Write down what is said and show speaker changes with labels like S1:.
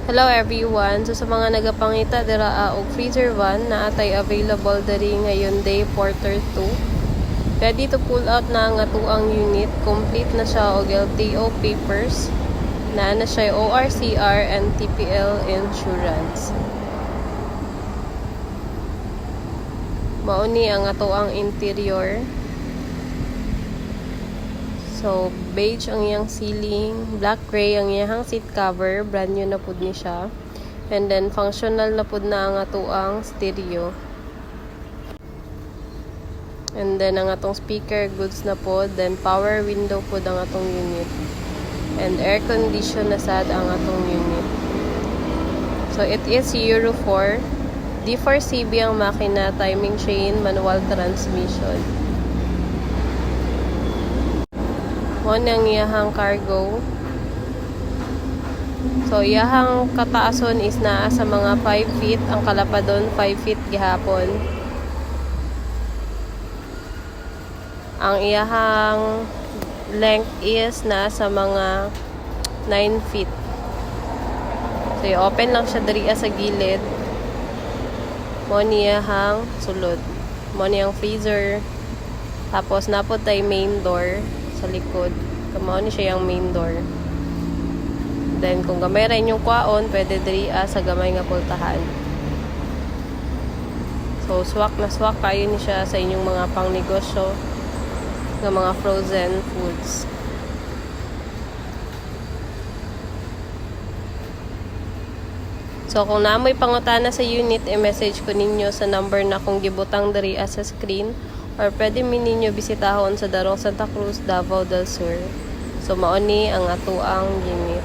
S1: Hello everyone. So sa mga nagapangita dira og freezer 1 na atay available diri ngayon day Porter 2. Ready to pull out na ang atuang unit. Complete na siya og LTO papers. Na siya ORCR and TPL insurance. Mauni ang atuang interior. So, beige ang iyang ceiling, black gray ang iyang seat cover, brand new na pud ni siya. And then functional na pud na ang atuang stereo. And then ang atong speaker goods na pud, then power window pud ang atong unit. And air condition na sad ang atong unit. So it is Euro 4, D4CB ang makina, timing chain, manual transmission. Mo nang iyahang cargo. So iyahang kataason is naa sa mga 5 feet, ang kalapadon 5 feet gihapon. Ang iyahang length is na sa mga 9 feet. So i-open lang siya diri sa gilid. Mo niyahang sulod. Mo niyang freezer. Tapos napod tay main door sa likod. Kamao ni siya yung main door. Then kung gamay rin yung kwaon, pwede diri sa gamay nga pultahan. So swak na swak kayo ni siya sa inyong mga pangnegosyo ng mga frozen foods. So kung naamoy pangutana sa unit, i-message ko ninyo sa number na kung gibutang diri sa screen. Or pwede min ninyo bisitahon sa Darong Santa Cruz, Davao del Sur. So mauni ang atuang unit.